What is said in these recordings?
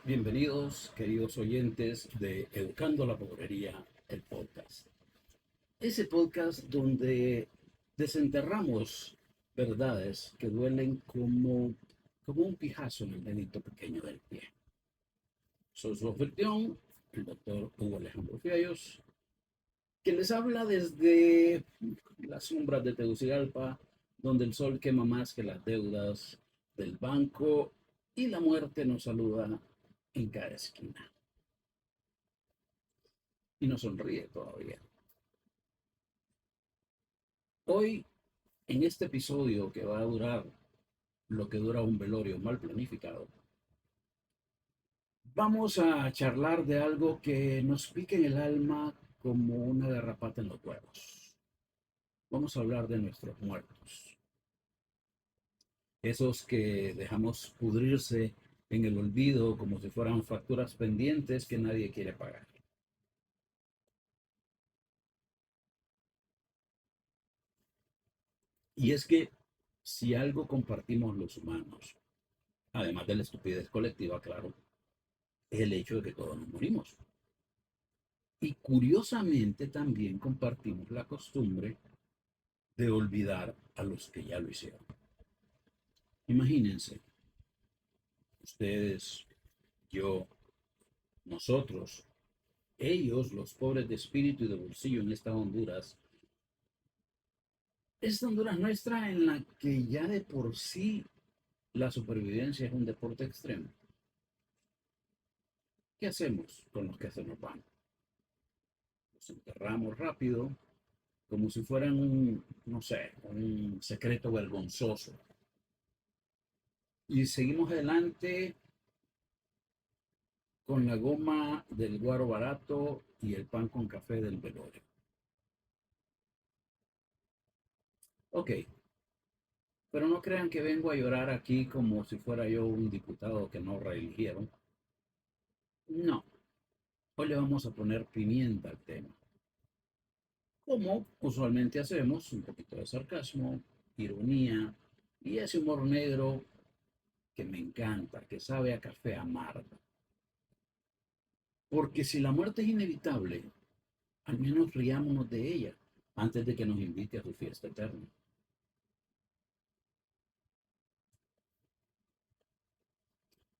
Bienvenidos, queridos oyentes de Educando la Pobrería, el podcast. Ese podcast donde desenterramos verdades que duelen como un pijazo en el dedito pequeño del pie. Soy su anfitrión, el doctor Hugo Alejandro Fiallos, que les habla desde las sombras de Tegucigalpa, donde el sol quema más que las deudas del banco y la muerte nos saluda en cada esquina. Y nos sonríe todavía. Hoy, en este episodio que va a durar lo que dura un velorio mal planificado, vamos a charlar de algo que nos pica en el alma como una garrapata en los huevos. Vamos a hablar de nuestros muertos. Esos que dejamos pudrirse en el olvido como si fueran facturas pendientes que nadie quiere pagar. Y es que si algo compartimos los humanos, además de la estupidez colectiva, claro, es el hecho de que todos nos morimos. Y curiosamente también compartimos la costumbre de olvidar a los que ya lo hicieron. Imagínense, ustedes, yo, nosotros, ellos, los pobres de espíritu y de bolsillo en esta Honduras nuestra en la que ya de por sí la supervivencia es un deporte extremo. ¿Qué hacemos con los que se nos van? Los enterramos rápido, como si fueran no sé, un secreto vergonzoso. Y seguimos adelante con la goma del guaro barato y el pan con café del velorio. Ok, pero no crean que vengo a llorar aquí como si fuera yo un diputado que no reeligieron. No, hoy le vamos a poner pimienta al tema. Como usualmente hacemos, un poquito de sarcasmo, ironía y ese humor negro que me encanta, que sabe a café amargo. Porque si la muerte es inevitable, al menos riámonos de ella antes de que nos invite a su fiesta eterna.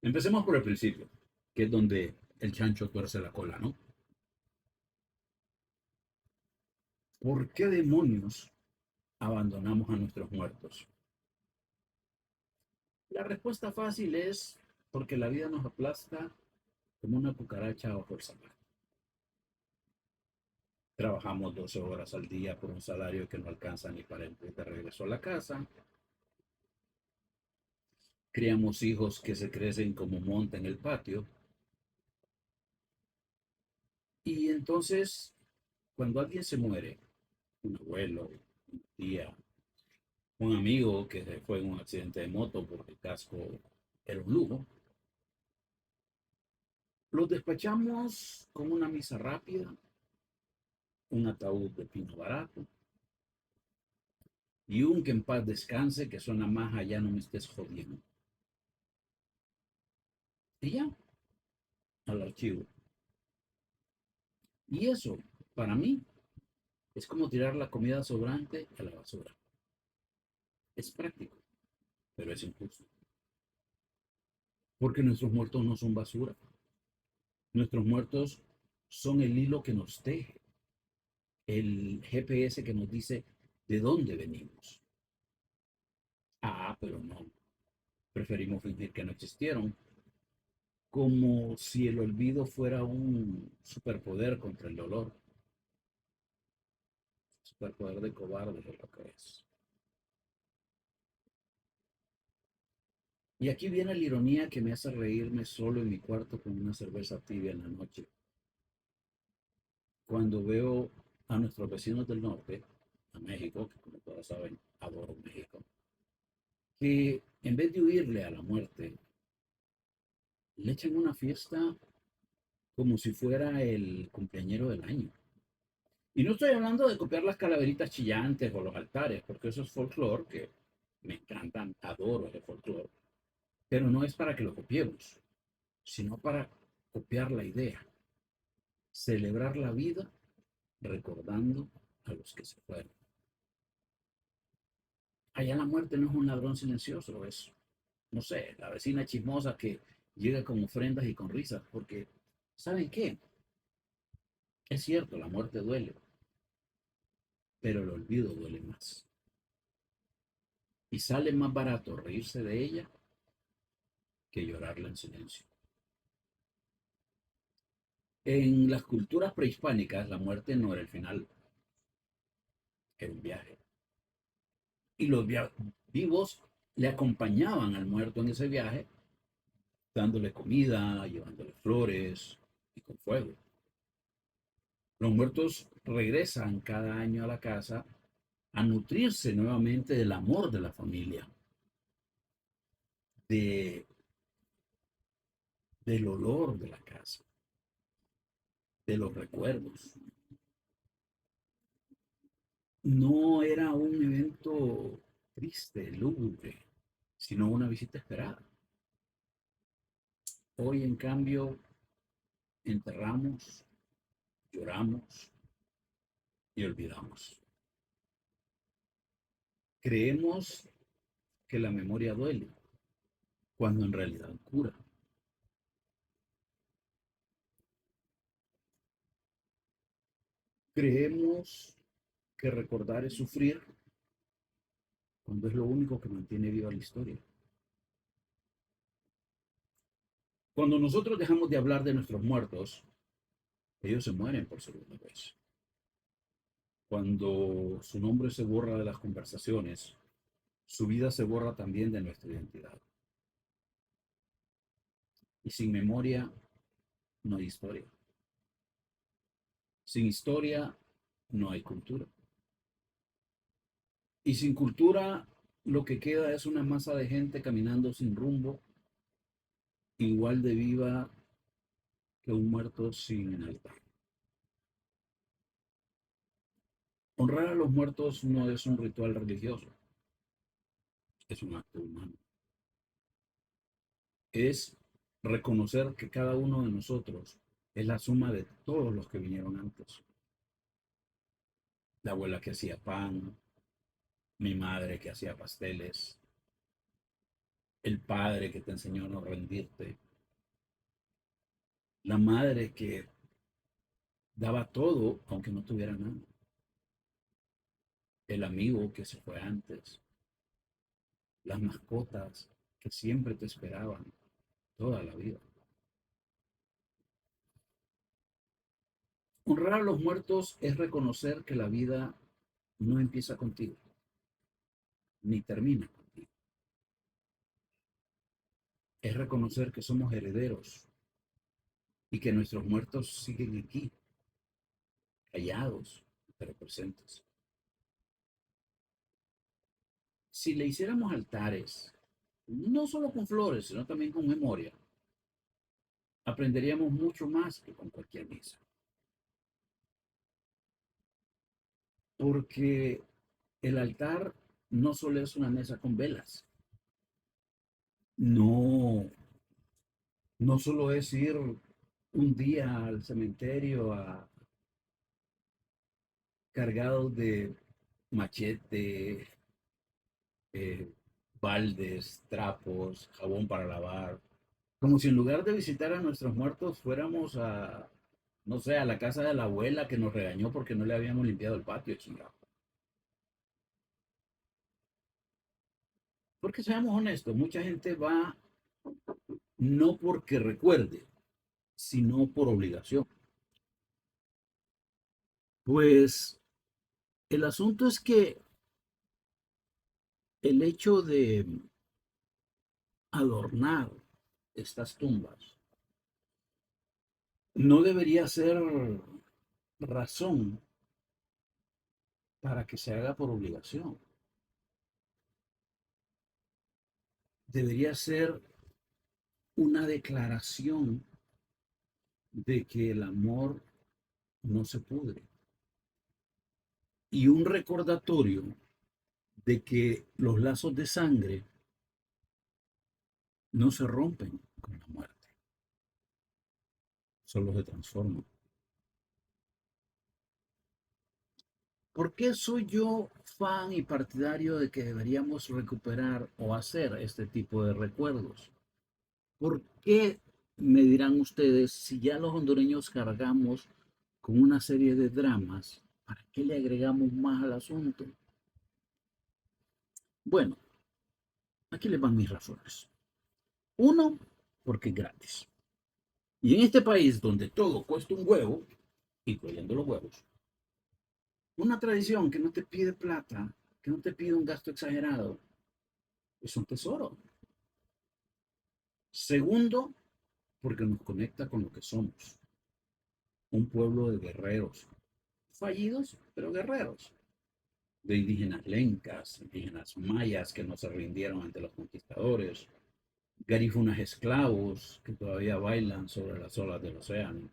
Empecemos por el principio, que es donde el chancho tuerce la cola, ¿no? ¿Por qué demonios abandonamos a nuestros muertos? La respuesta fácil es porque la vida nos aplasta como una cucaracha bajo el zapato. Trabajamos 12 horas al día por un salario que no alcanza ni para el de regreso a la casa. Criamos hijos que se crecen como monta en el patio. Y entonces, cuando alguien se muere, un abuelo, una tía, un amigo que se fue en un accidente de moto porque el casco era un lujo, los despachamos con una misa rápida, un ataúd de pino barato y un que en paz descanse que suena más allá no me estés jodiendo. Y ya, al archivo. Y eso, para mí, es como tirar la comida sobrante a la basura. Es práctico, pero es injusto. Porque nuestros muertos no son basura. Nuestros muertos son el hilo que nos teje, el GPS que nos dice de dónde venimos. Ah, pero no. Preferimos fingir que no existieron, como si el olvido fuera un superpoder contra el dolor. Superpoder de cobarde es lo que es. Y aquí viene la ironía que me hace reírme solo en mi cuarto con una cerveza tibia en la noche. Cuando veo a nuestros vecinos del norte, a México, que como todos saben, adoro México, que en vez de huirle a la muerte, le echan una fiesta como si fuera el cumpleañero del año. Y no estoy hablando de copiar las calaveritas chillantes o los altares, porque eso es folclore, que me encantan, adoro ese folclore, pero no es para que lo copiemos. sino para copiar la idea, celebrar la vida recordando a los que se fueron. Allá la muerte no es un ladrón silencioso, es, no sé, la vecina chismosa que llega con ofrendas y con risas, porque, ¿saben qué? Es cierto, la muerte duele, pero el olvido duele más. Y sale más barato reírse de ella que llorarla en silencio. En las culturas prehispánicas, la muerte no era el final, era un viaje. Y los vivos le acompañaban al muerto en ese viaje, dándole comida, llevándole flores y con fuego. Los muertos regresan cada año a la casa a nutrirse nuevamente del amor de la familia, de, del olor de la casa, de los recuerdos. No era un evento triste, lúgubre, sino una visita esperada. Hoy, en cambio, enterramos, lloramos y olvidamos. Creemos que la memoria duele, cuando en realidad cura. Creemos que recordar es sufrir, cuando es lo único que mantiene viva la historia. Cuando nosotros dejamos de hablar de nuestros muertos, ellos se mueren por segunda vez. Cuando su nombre se borra de las conversaciones, su vida se borra también de nuestra identidad. Y sin memoria no hay historia. Sin historia no hay cultura. Y sin cultura lo que queda es una masa de gente caminando sin rumbo, igual de viva que un muerto sin altar. Honrar a los muertos no es un ritual religioso, es un acto humano. Es reconocer que cada uno de nosotros es la suma de todos los que vinieron antes. La abuela que hacía pan, mi madre que hacía pasteles, el padre que te enseñó a no rendirte, la madre que daba todo aunque no tuviera nada, el amigo que se fue antes, las mascotas que siempre te esperaban toda la vida. Honrar a los muertos es reconocer que la vida no empieza contigo, ni termina contigo. Es reconocer que somos herederos y que nuestros muertos siguen aquí, callados, pero presentes. Si le hiciéramos altares, no solo con flores, sino también con memoria, aprenderíamos mucho más que con cualquier misa. Porque el altar no solo es una mesa con velas, no, no solo es ir un día al cementerio cargado de machete, eh, baldes, trapos, jabón para lavar, como si en lugar de visitar a nuestros muertos fuéramos a, no sé, a la casa de la abuela que nos regañó porque no le habíamos limpiado el patio, chingado. Porque seamos honestos, mucha gente va no porque recuerde, sino por obligación. Pues el asunto es que el hecho de adornar estas tumbas no debería ser razón para que se haga por obligación. Debería ser una declaración de que el amor no se pudre y un recordatorio de que los lazos de sangre no se rompen con la muerte. solo se transforma. ¿Por qué soy yo fan y partidario de que deberíamos recuperar o hacer este tipo de recuerdos? ¿Por qué, me dirán ustedes, si ya los hondureños cargamos con una serie de dramas, para qué le agregamos más al asunto? Bueno, aquí les van mis razones. Uno, porque es gratis. Y en este país donde todo cuesta un huevo, incluyendo los huevos, una tradición que no te pide plata, que no te pide un gasto exagerado, es un tesoro. Segundo, porque nos conecta con lo que somos, un pueblo de guerreros, fallidos, pero guerreros, de indígenas lencas, indígenas mayas que no se rindieron ante los conquistadores, garífunas esclavos que todavía bailan sobre las olas del océano.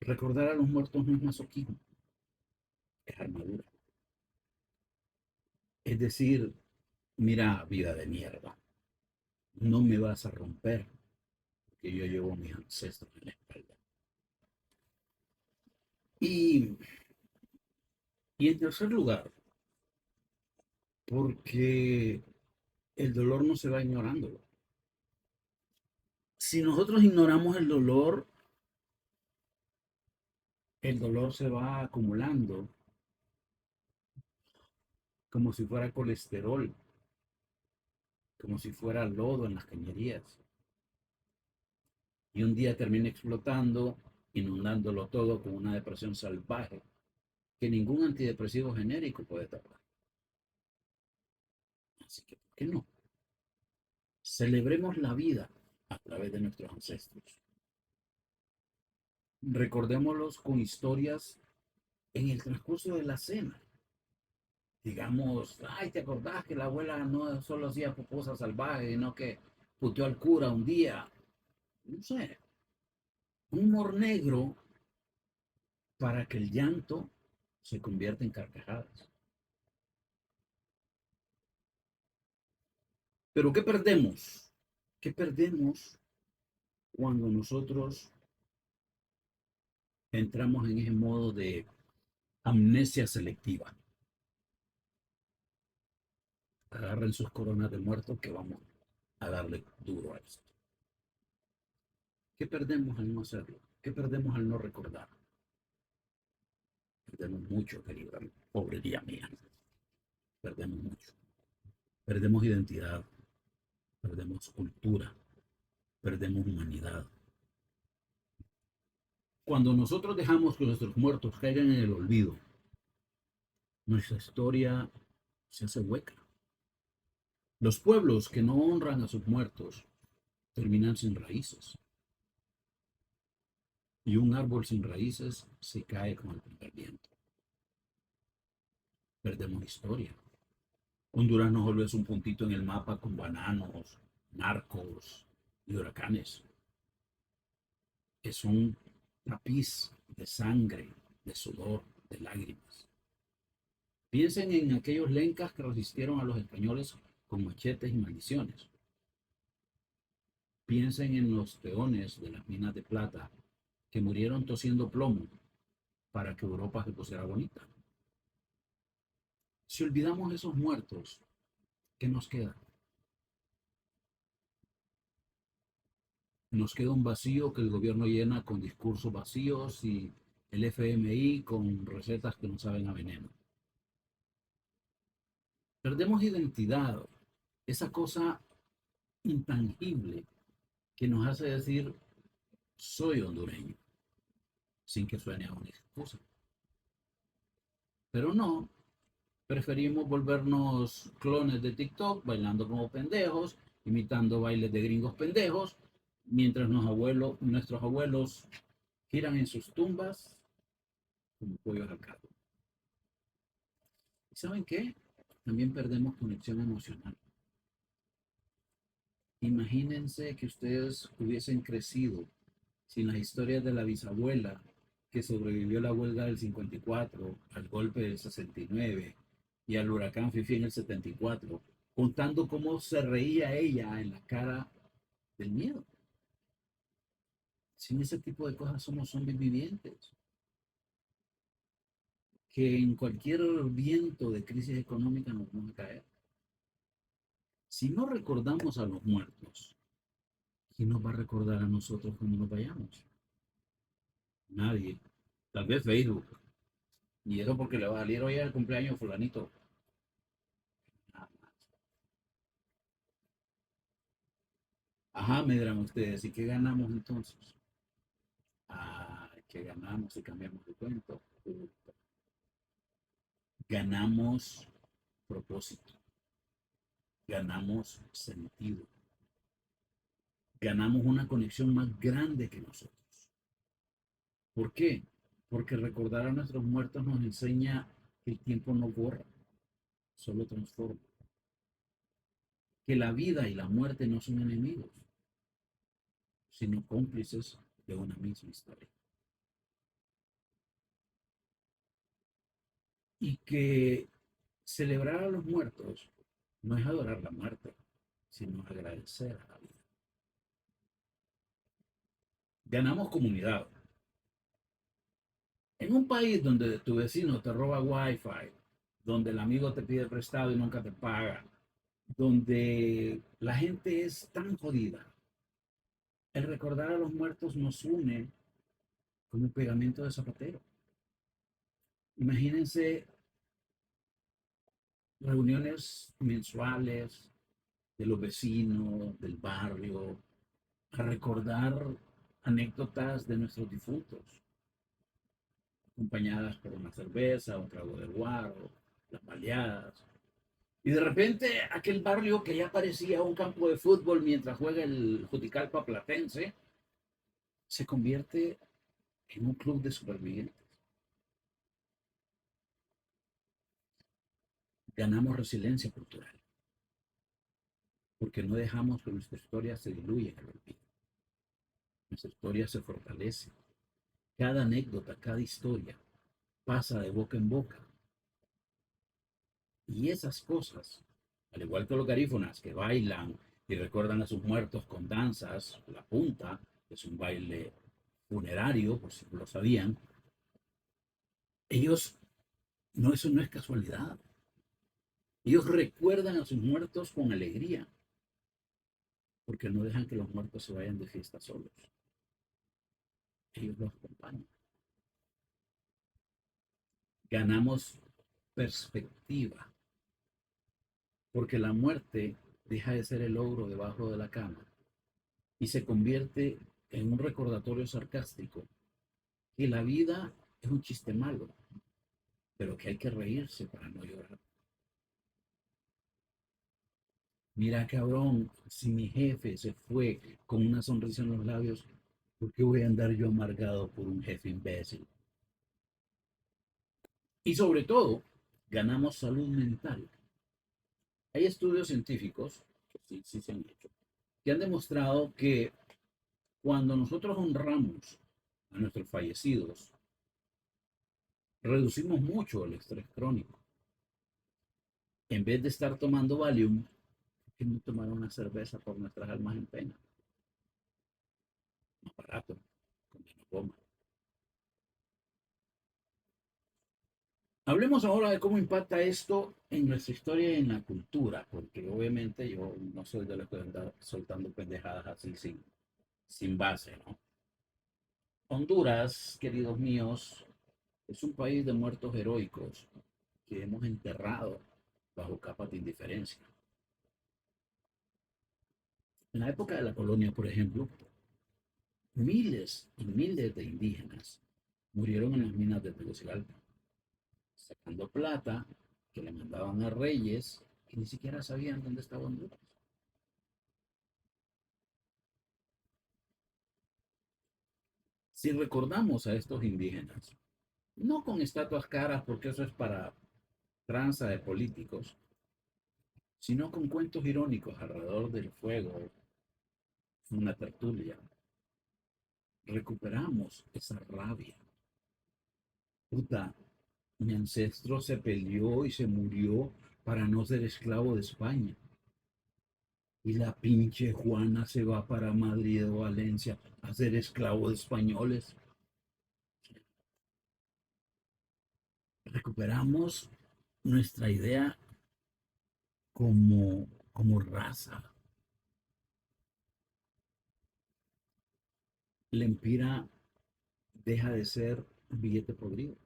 Recordar a los muertos no es masoquismo, es armadura. Es decir, mira, vida de mierda, no me vas a romper, porque yo llevo a mis ancestros en la espalda. Y, y en tercer lugar, porque el dolor no se va ignorándolo. Si nosotros ignoramos el dolor se va acumulando como si fuera colesterol, como si fuera lodo en las cañerías. Y un día termina explotando, inundándolo todo con una depresión salvaje que ningún antidepresivo genérico puede tapar. Así que, ¿por qué no? Celebremos la vida a través de nuestros ancestros. Recordémoslos con historias en el transcurso de la cena. Digamos, ay, ¿te acordás que la abuela no solo hacía pupusas salvajes, sino que puteó al cura un día? No sé, un humor negro para que el llanto se convierta en carcajadas. Pero ¿qué perdemos? ¿Qué perdemos cuando nosotros entramos en ese modo de amnesia selectiva? Agarren sus coronas de muertos que vamos a darle duro a esto. ¿Qué perdemos al no hacerlo? ¿Qué perdemos al no recordar? Perdemos mucho, querida pobrería mía. Perdemos mucho. Perdemos identidad, perdemos cultura, perdemos humanidad. Cuando nosotros dejamos que nuestros muertos caigan en el olvido, nuestra historia se hace hueca. Los pueblos que no honran a sus muertos terminan sin raíces. Y un árbol sin raíces se cae con el primer viento. Perdemos historia. Honduras no vuelve un puntito en el mapa con bananos, narcos y huracanes. Es un tapiz de sangre, de sudor, de lágrimas. Piensen en aquellos lencas que resistieron a los españoles con machetes y maldiciones. Piensen en los peones de las minas de plata que murieron tosiendo plomo para que Europa se pusiera bonita. Si olvidamos esos muertos, ¿qué nos queda? Nos queda un vacío que el gobierno llena con discursos vacíos y el FMI con recetas que no saben a veneno. Perdemos identidad, esa cosa intangible que nos hace decir soy hondureño, sin que suene a una excusa. Pero no, preferimos volvernos clones de TikTok, bailando como pendejos, imitando bailes de gringos pendejos, mientras nuestros abuelos giran en sus tumbas como pollos al caldo. ¿Y saben qué? También perdemos conexión emocional. Imagínense que ustedes hubiesen crecido sin las historias de la bisabuela que sobrevivió a la huelga del 54, al golpe del 69 y al huracán Fifi en el 74, contando cómo se reía ella en la cara del miedo. Sin ese tipo de cosas somos zombies vivientes, que en cualquier viento de crisis económica nos vamos a caer. Si no recordamos a los muertos, ¿quién nos va a recordar a nosotros cuando nos vayamos? Nadie. Tal vez Facebook. Y eso porque le va a salir hoy al cumpleaños fulanito. Nada más. Ajá, me dirán ustedes, ¿y qué ganamos entonces? Ah, ¿qué ganamos si cambiamos de cuento? Ganamos propósito, ganamos sentido, ganamos una conexión más grande que nosotros. ¿Por qué? Porque recordar a nuestros muertos nos enseña que el tiempo no borra, solo transforma. Que la vida y la muerte no son enemigos, sino cómplices de una misma historia. Y que celebrar a los muertos no es adorar la muerte, sino agradecer a la vida. Ganamos comunidad. En un país donde tu vecino te roba wifi, donde el amigo te pide prestado y nunca te paga, donde la gente es tan jodida, el recordar a los muertos nos une como un pegamento de zapatero. Imagínense reuniones mensuales de los vecinos, del barrio, a recordar anécdotas de nuestros difuntos, acompañadas por una cerveza, un trago de guaro, las baleadas. Y de repente aquel barrio que ya parecía un campo de fútbol mientras juega el Juticalpa Platense, se convierte en un club de supervivientes. Ganamos resiliencia cultural, porque no dejamos que nuestra historia se diluya en el olvido. Nuestra historia se fortalece. Cada anécdota, cada historia pasa de boca en boca. Y esas cosas, al igual que los garífonas que bailan y recuerdan a sus muertos con danzas, la punta es un baile funerario, por si no lo sabían, ellos, no, eso no es casualidad. Ellos recuerdan a sus muertos con alegría, porque no dejan que los muertos se vayan de fiesta solos. Ellos los acompañan. Ganamos perspectiva, porque la muerte deja de ser el ogro debajo de la cama y se convierte en un recordatorio sarcástico que la vida es un chiste malo, pero que hay que reírse para no llorar. Mira, cabrón, si mi jefe se fue con una sonrisa en los labios, ¿por qué voy a andar yo amargado por un jefe imbécil? Y sobre todo, ganamos salud mental. Hay estudios científicos, que sí se han hecho, que han demostrado que cuando nosotros honramos a nuestros fallecidos, reducimos mucho el estrés crónico. En vez de estar tomando Valium, que no tomar una cerveza por nuestras almas en pena. Más barato, con menos goma. Hablemos ahora de cómo impacta esto en nuestra historia y en la cultura, porque obviamente yo no soy de los que anda soltando pendejadas así sin base, ¿no? Honduras, queridos míos, es un país de muertos heroicos que hemos enterrado bajo capas de indiferencia. En la época de la colonia, por ejemplo, miles y miles de indígenas murieron en las minas de Tegucigalpa, sacando plata que le mandaban a reyes que ni siquiera sabían dónde estaba Honduras. Si recordamos a estos indígenas, no con estatuas caras porque eso es para tranza de políticos, sino con cuentos irónicos alrededor del fuego, una tertulia, recuperamos esa rabia. Puta, mi ancestro se peleó y se murió para no ser esclavo de España. Y la pinche Juana se va para Madrid o Valencia a ser esclavo de españoles. Recuperamos nuestra idea como raza. Lempira deja de ser un billete podrido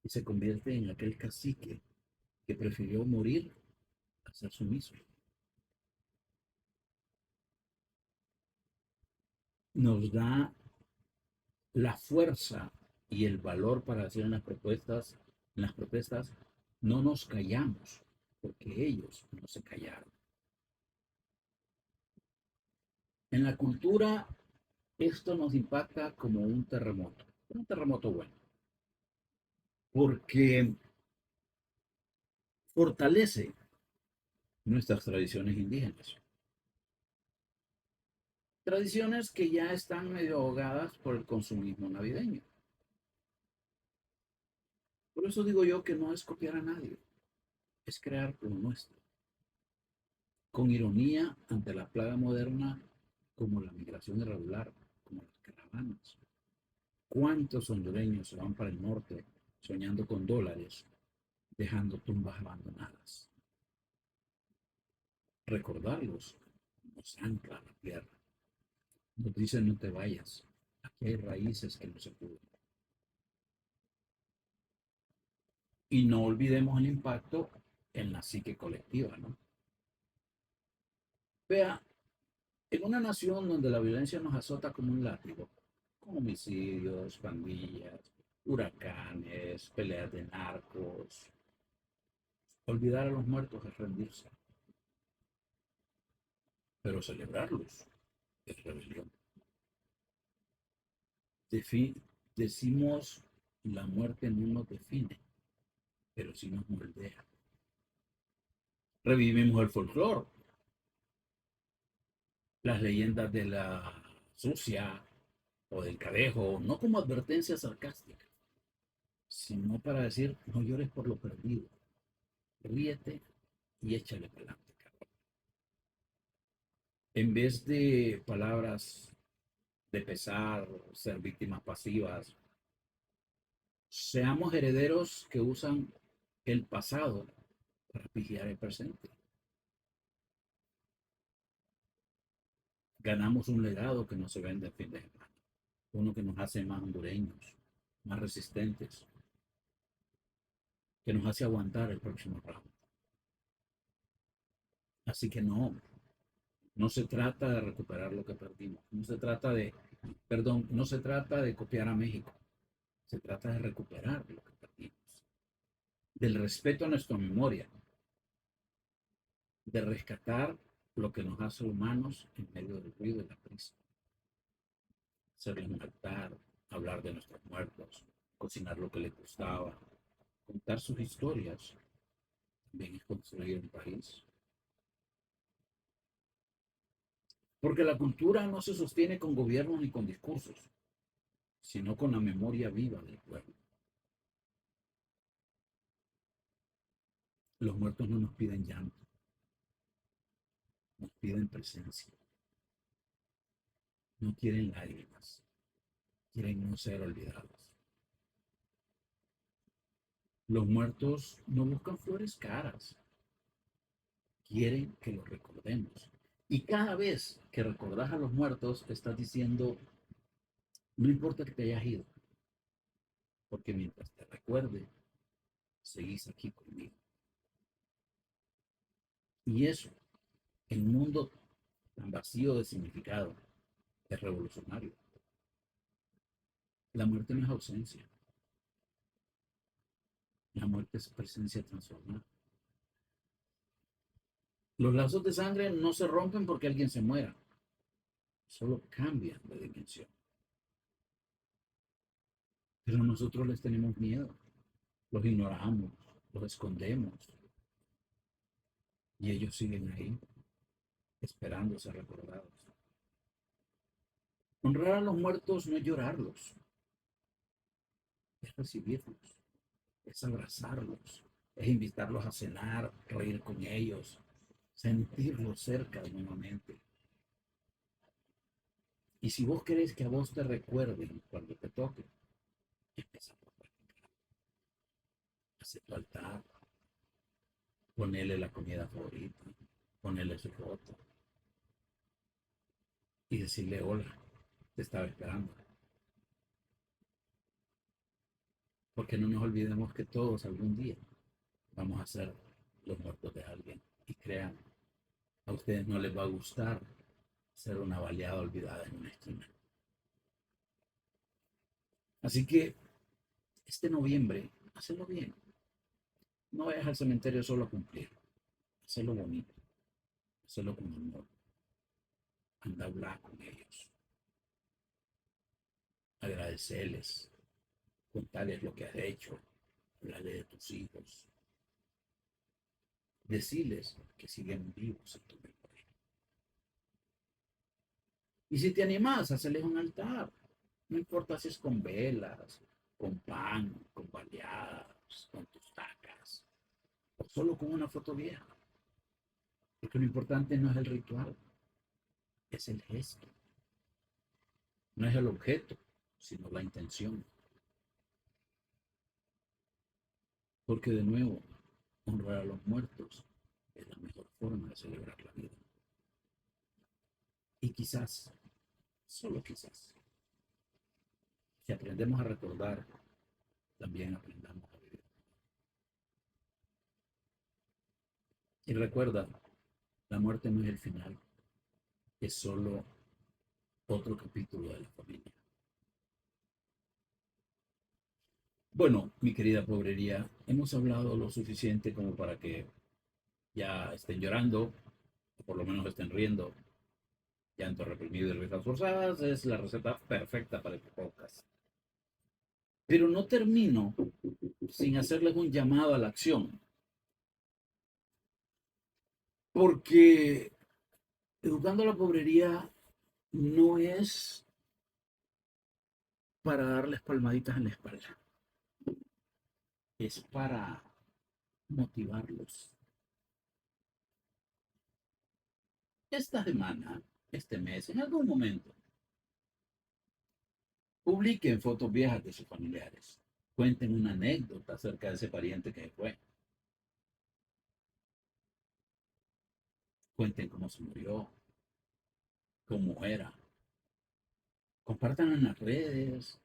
y se convierte en aquel cacique que prefirió morir a ser sumiso. Nos da la fuerza y el valor para hacer en las protestas no nos callamos, porque ellos no se callaron. En la cultura, esto nos impacta como un terremoto bueno, porque fortalece nuestras tradiciones indígenas. Tradiciones que ya están medio ahogadas por el consumismo navideño. Por eso digo yo que no es copiar a nadie, es crear lo nuestro, con ironía ante la plaga moderna como la migración irregular, como las caravanas. ¿Cuántos hondureños se van para el norte soñando con dólares, dejando tumbas abandonadas? Recordarlos nos ancla a la tierra, nos dice no te vayas, aquí hay raíces que no se pudren. Y no olvidemos el impacto en la psique colectiva, ¿no? Vea, en una nación donde la violencia nos azota como un látigo, con homicidios, pandillas, huracanes, peleas de narcos, olvidar a los muertos es rendirse, pero celebrarlos es rebelión. Defi- Decimos la muerte no nos define, pero sí nos moldea. Revivimos el folclore, las leyendas de la sucia o del cadejo, no como advertencia sarcástica, sino para decir, no llores por lo perdido, ríete y échale para adelante. En vez de palabras de pesar, ser víctimas pasivas, seamos herederos que usan el pasado para vigilar el presente. Ganamos un legado que no se vende a fin de semana, uno que nos hace más hondureños, más resistentes, que nos hace aguantar el próximo round. Así que no se trata de recuperar lo que perdimos, no se trata de copiar a México, se trata de recuperar lo que perdimos, del respeto a nuestra memoria, de rescatar lo que nos hace humanos en medio del ruido y la prisa, hacerles un altar, hablar de nuestros muertos, cocinar lo que les gustaba, contar sus historias, también es construir un país. Porque la cultura no se sostiene con gobiernos ni con discursos, sino con la memoria viva del pueblo. Los muertos no nos piden llanto, nos piden presencia. No quieren lágrimas, quieren no ser olvidados. Los muertos no buscan flores caras, quieren que los recordemos. Y cada vez que recordás a los muertos, estás diciendo, no importa que te hayas ido, porque mientras te recuerde, seguís aquí conmigo. Y eso, en un mundo tan vacío de significado, es revolucionario. La muerte no es ausencia, la muerte es presencia transformada. Los lazos de sangre no se rompen porque alguien se muera, solo cambian de dimensión. Pero nosotros les tenemos miedo, los ignoramos, los escondemos y ellos siguen ahí, esperando ser recordados. Honrar a los muertos no es llorarlos, es recibirlos, es abrazarlos, es invitarlos a cenar, reír con ellos, sentirlo cerca nuevamente. Y si vos querés que a vos te recuerden cuando te toque, empieza por practicar. Hacer tu altar, ponerle la comida favorita, ponerle su foto y decirle hola, te estaba esperando. Porque no nos olvidemos que todos algún día vamos a ser los muertos de alguien. Y crean, a ustedes no les va a gustar ser una baleada olvidada en una esquina. Así que este noviembre, hacelo bien. No vayas al cementerio solo a cumplir. Hacelo bonito. Hacelo con amor. Anda a hablar con ellos. Agradecerles. Contarles lo que has hecho. Hablarle de tus hijos. Decirles que siguen vivos en tu memoria. Y si te animas, hacerles un altar. No importa si es con velas, con pan, con baleadas, con tus tacas, o solo con una foto vieja. Porque lo importante no es el ritual, es el gesto. No es el objeto, sino la intención. Porque de nuevo, honrar a los muertos es la mejor forma de celebrar la vida. Y quizás, solo quizás, si aprendemos a recordar, también aprendamos a vivir. Y recuerda, la muerte no es el final, es solo otro capítulo de la familia. Bueno, mi querida pobrería, hemos hablado lo suficiente como para que ya estén llorando, o por lo menos estén riendo. Llanto reprimido y risas forzadas es la receta perfecta para este podcast. Pero no termino sin hacerles un llamado a la acción, porque educando a la pobrería no es para darles palmaditas en la espalda, es para motivarlos. Esta semana, este mes, en algún momento, publiquen fotos viejas de sus familiares. Cuenten una anécdota acerca de ese pariente que fue. Cuenten cómo se murió, cómo era. Compartan en las redes.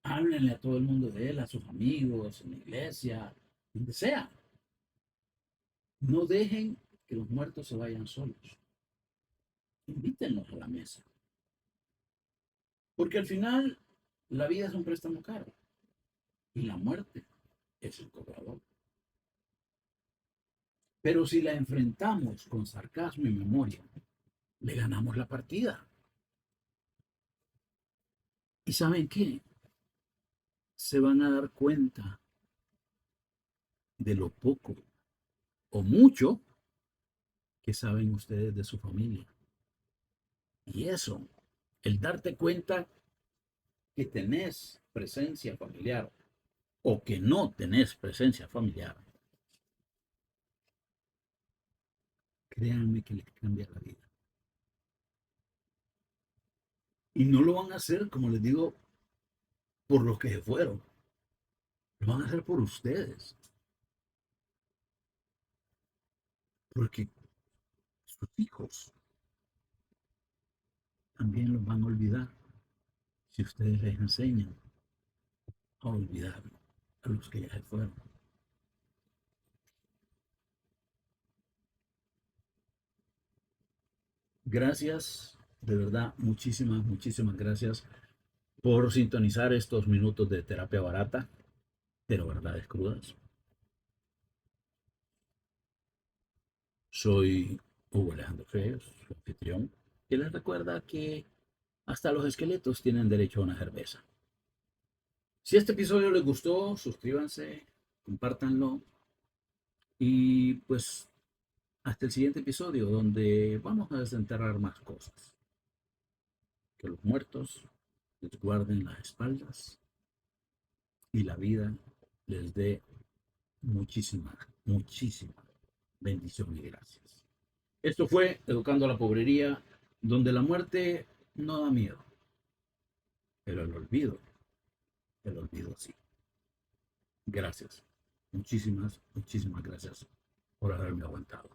Háblenle a todo el mundo de él, a sus amigos, en la iglesia, donde sea. No dejen que los muertos se vayan solos. Invítenlos a la mesa. Porque al final, la vida es un préstamo caro. Y la muerte es el cobrador. Pero si la enfrentamos con sarcasmo y memoria, le ganamos la partida. ¿Y saben qué? Se van a dar cuenta de lo poco o mucho que saben ustedes de su familia. Y eso, el darte cuenta que tenés presencia familiar o que no tenés presencia familiar, créanme que les cambia la vida. Y no lo van a hacer, como les digo, por los que se fueron. Lo van a hacer por ustedes. Porque sus hijos también los van a olvidar si ustedes les enseñan a olvidar a los que ya se fueron. Gracias, de verdad, muchísimas, muchísimas gracias por sintonizar estos minutos de terapia barata, pero verdades crudas. Soy Hugo Alejandro Frías, su anfitrión, y les recuerda que hasta los esqueletos tienen derecho a una cerveza. Si este episodio les gustó, suscríbanse, compártanlo y pues hasta el siguiente episodio donde vamos a desenterrar más cosas. Que los muertos les guarden las espaldas y la vida les dé muchísima, muchísima bendición y gracias. Esto fue Educando a la Pobrería, donde la muerte no da miedo, pero el olvido sí. Gracias. Muchísimas, muchísimas gracias por haberme aguantado.